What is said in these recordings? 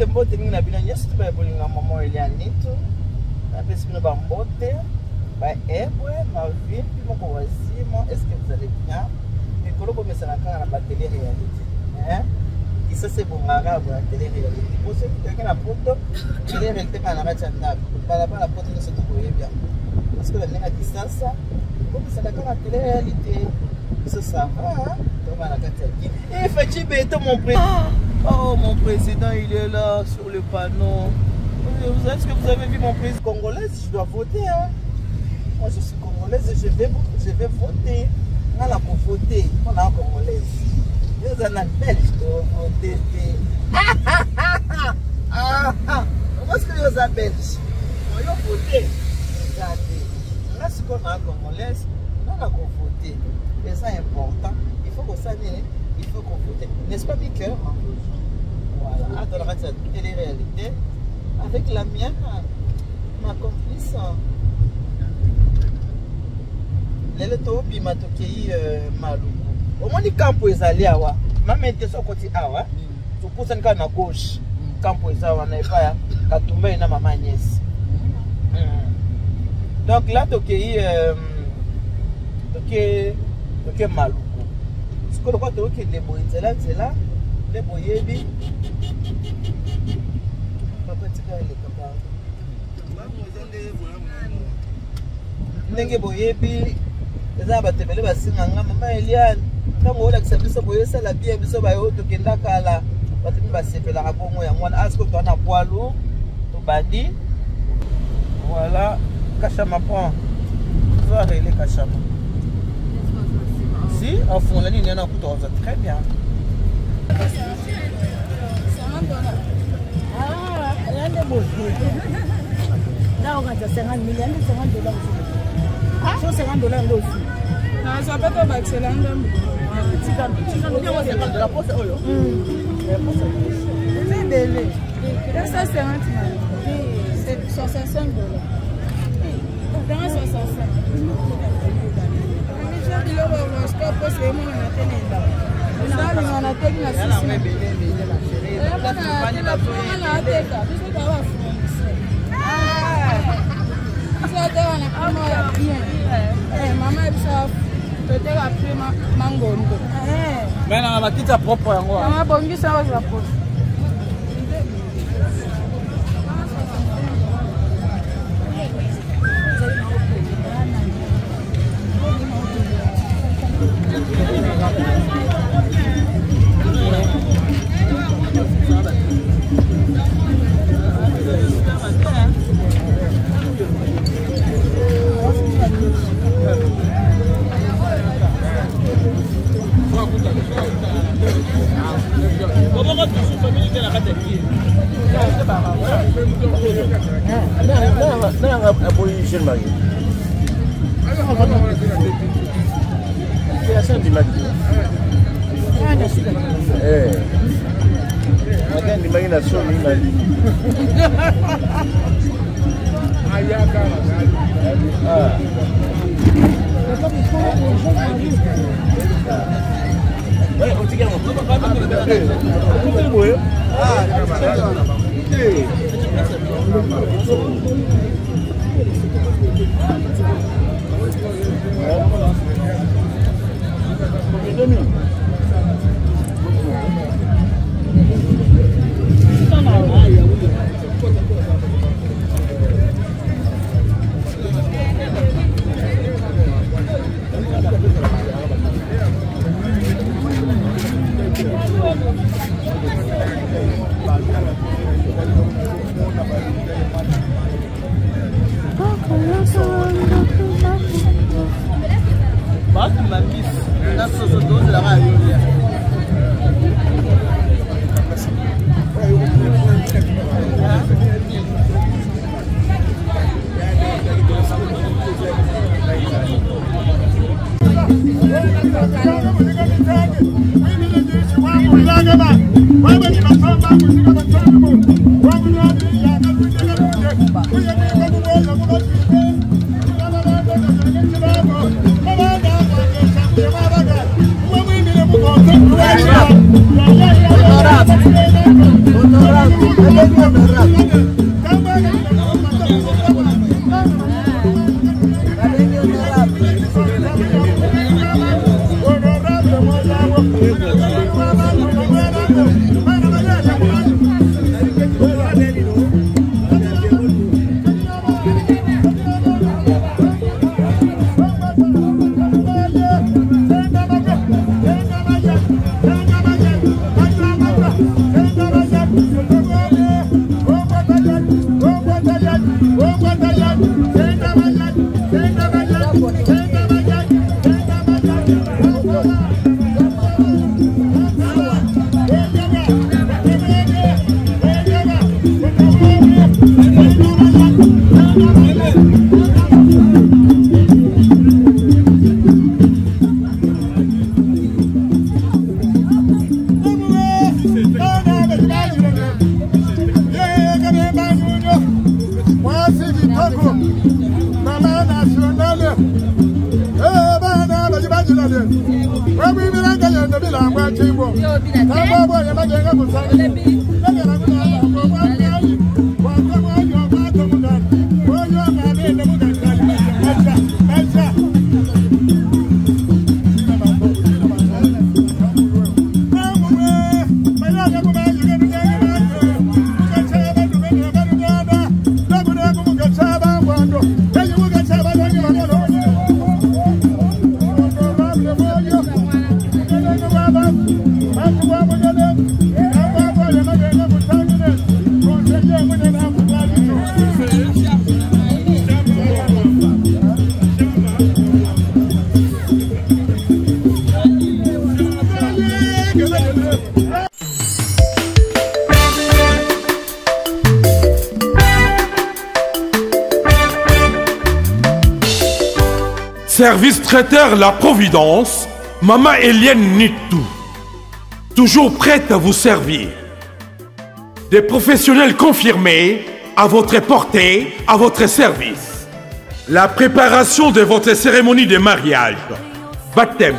mbote mbote mingi na bino nyonso to babolinga mama Elianito apesi bino bambote baebwe mavimbi moko wazima. Est-ce que vous allez bien? Mikolo komesana kaka na batele réalité et ça c'est bon arabe la télé réalité pour ceux qui ont la poto télé réalité kana na chanda para la poto ne se trouve bien parce que la nena distance comme ça la télé réalité ça va donc on a gâté et Fachi Beto mon président. Oh mon président il est là sur le panneau. Est-ce que vous avez vu mon président congolais? Je dois voter hein. Moi je suis congolaise et je vais voter. On a pour voter on a congolaise. Vous en avez belge pour voter. Comment est-ce que vous avez belge? Vous avez voté. Là, ce qu'on a congolaise, on a voté. Et ça est important. Il faut qu'on sache, il faut qu'on vote. N'est-ce pas, Mickey? Voilà. Dans la télé-réalité, avec la mienne, ma complice, l'électorat Bimatokei Malou. Au moins, les camps ils allaient à wa. Même était sur côté awa. Tu pousses un cas à gauche. Camp ils allaient na pas ka tomber na maman nièce. Donc là tokei Maluku. Ce que le quoi tokei les boys c'est là les boyebi. Papa tika les papa. Ndenge boyebi eza batebele basinganga mama Eliane. Quand on a accepté ça, ça la bien, ça va être tout qui est là. Parce que va se faire la raconte moi. Moi, est-ce que tu as un poids lourd, tu bandit. Voilà, Kachama prend. Tu vas régler Kachama. Si, au fond, la ligne, il y en a très bien. Ah, il y a des beaux. Là, on a 50 millions, 50 $. Ah, 150 $. Aussi. Non, ça peut être excellent. La poste est où? C'est délai. Ça, c'est 65 $. Dans 65. Mais on va quitter propre yango. On va bongi ça va la pose. Honorable. Service traiteur La Providence, Maman Eliane Nitou. Toujours prête à vous servir. Des professionnels confirmés à votre portée, à votre service. La préparation de votre cérémonie de mariage, baptême,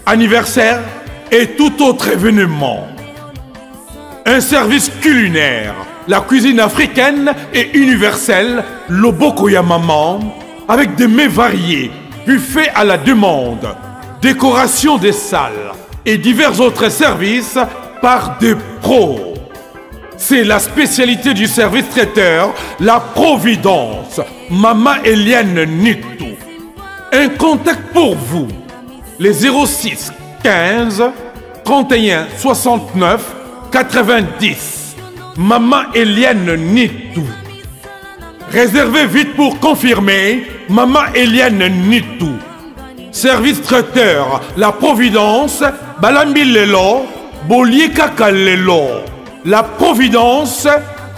anniversaire et tout autre événement. Un service culinaire, la cuisine africaine et universelle, Loboko ya Maman, avec des mets variés, buffet à la demande, décoration des salles et divers autres services par des pros. C'est la spécialité du service traiteur, La Providence, Maman Eliane Nitou. Un contact pour vous, les 06 15 31 69 90. Maman Eliane Nitou. Réservez vite pour confirmer, Maman Eliane Nitou. Service traiteur, La Providence, Balambi Lelo, Bolier Kaka Lelo. La Providence,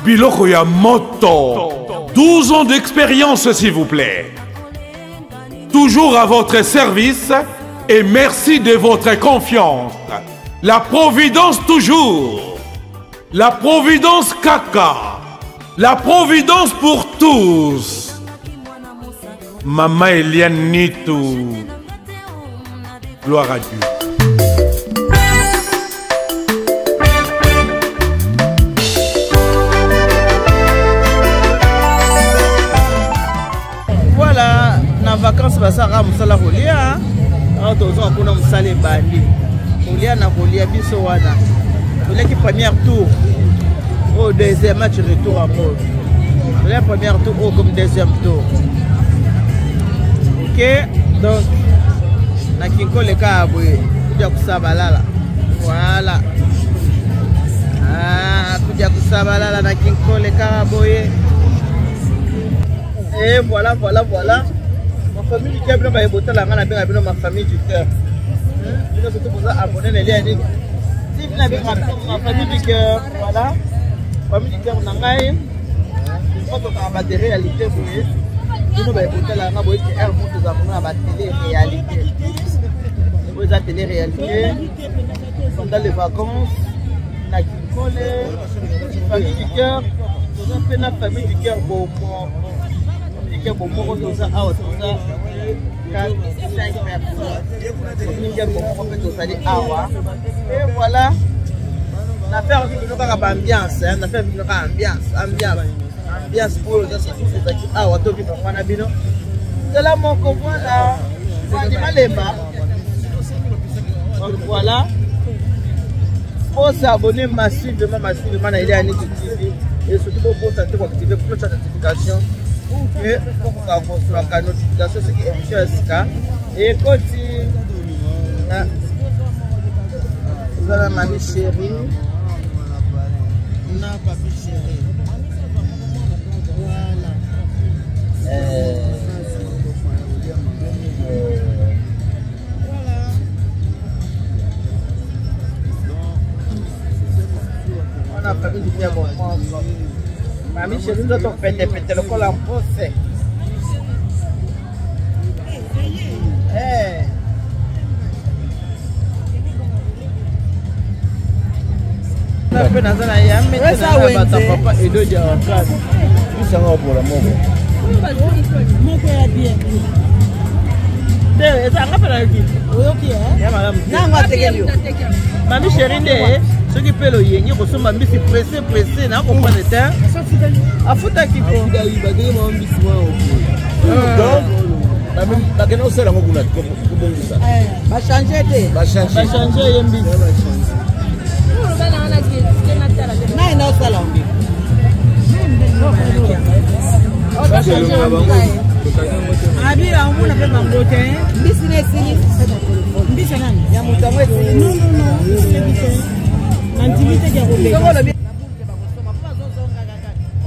Biloko ya Moto. 12 ans d'expérience, s'il vous plaît. Toujours à votre service et merci de votre confiance. La Providence toujours. La Providence Kaka. La Providence pour tous. Maman Eliane Nitou. Gloire à Dieu. Voilà, na vacances basara musala kolia. Alors tozo akuna musala bandi. Kolia na kolia biso wana. Kolia ki premier tour. Au deuxième match retour à Pau. Le premier tour ou comme deuxième tour. Ok, donc na kinko le kabwe kuja kusabalala. Voilà. Ah, kuja kusabalala na kinko le kabwe. Et voilà. Ma famille du cœur, ma famille du cœur. Je vais surtout vous abonner les liens. Si vous n'avez pas ma famille du cœur, voilà. Famille du cœur, on a une fois qu'on a des réalités, nous avons écouté la main, nous avons télé réalité. Nous avons télé réalité. Pendant les vacances, on a une famille du cœur. Nous avons fait la famille du cœur pour moi. Et voilà. L'affaire de ambiance, hein, l'affaire de ambiance pour les gens. Ah, on va vivre en Abino. C'est là mon copain là. Donc voilà. Pour s'abonner massivement à Eliane TV et surtout pour activer la notification. Et pour construire la notification, ce qui est émission SK. Et continue. Voilà, mamie chérie. Non, papi chérie. On a pas vu du bien bon. Mamie chérie, nous avons fait le col en procès. Mamie chérie, ceux qui paient le yen, ils sont pressés, n'a pas de temps. A fouta qui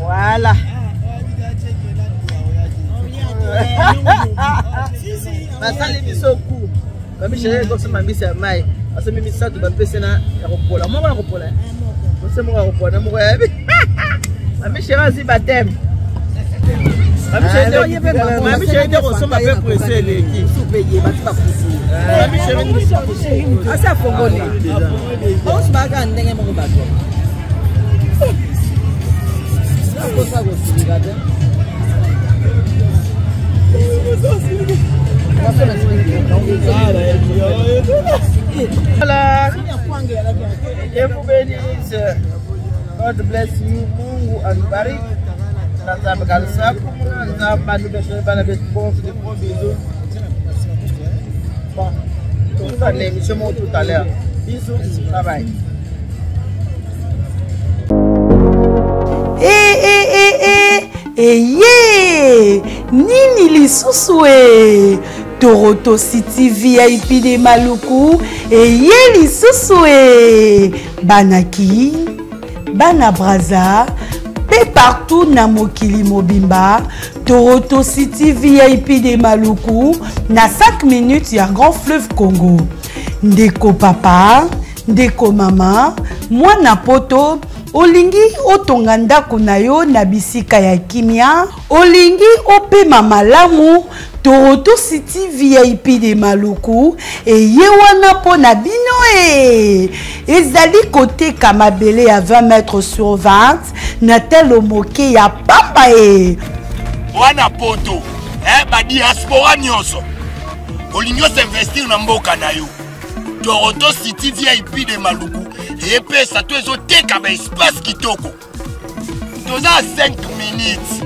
voilà. Mamie chérie, comme ça, mamie c'est maï. Parce que mamie ça, tu vas passer na ropola. Moi, on ropola. C'est moi ropola. Mamie chérie, c'est baptême. Mamie chérie, on s'en va faire presser les qui sous-payés. Mamie chérie, ah ça faut voler. On se bagarre, on n'est pas bateau. Ça faut ça aussi, regarde. Voilà. Et vous bénisse. God bless you. Mungu anubariki. Nazamba kabisa. Nazamba nubeshebana besponse de gros bisous. Bon. Tout ça l'émission tout à l'heure. Bisous. Bye bye. Nini lisusu Toronto City VIP de Maluku lisusu Banaki Bana Braza pe partout na mokili mobimba. Toronto City VIP de Maluku na 5 minutes ya Grand Fleuve Congo. Ndeko papa, ndeko mama, mwana poto olingi otonga ndako na yo na bisika ya kimia, olingi opema malamu. Toronto City VIP de Maluku ye wana po na bino ezali kote kamabele ya 20 mètres sur 20 na telo moke ya papa wana poto ba diaspora nyonso olingi s'investir na mboka na yo. Toronto City VIP de Maluku epesa to ezoteka ba espace kitoko. Toza 5 minutes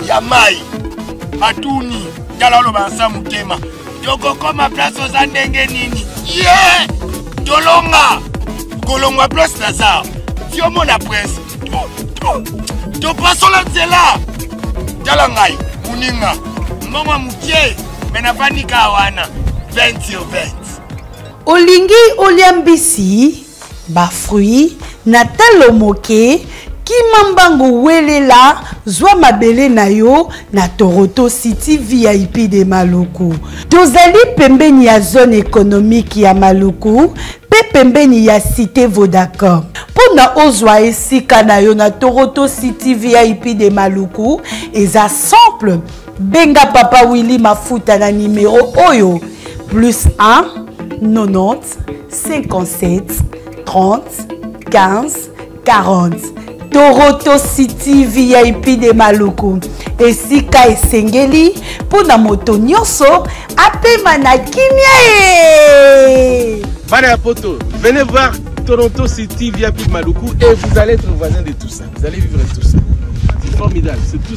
ya mai Matuni, Dalalo Bansa Mutema. Yoko koma place aux ndenge nini. Yeah! Tolonga. Kolonga place Lazare. Fiomo na presse. To paso la nzela. Dalangai, Muninga. Mama mukie, menafanika wana. 20 sur 20. Olingi oliambisi, ba fruit, na telo moke. Kimambango welela zwa mabele na yo na Toronto City VIP de Maluku. Tozali pembeni ya zone économique ya Maluku, pe pembeni ya cité Vodacom. Pona ozwa esika na yo na Toronto City VIP de Maluku, eza simple. Benga papa Willy Mafuta na numéro oyo +1 90 57 30 15 40. Toronto City VIP de Maluku. Esika esengeli pona moto nyonso apema na kimia. Bana poto, venez voir Toronto City VIP Maluku et vous allez être voisin de tout ça. Vous allez vivre tout ça. C'est formidable. C'est tout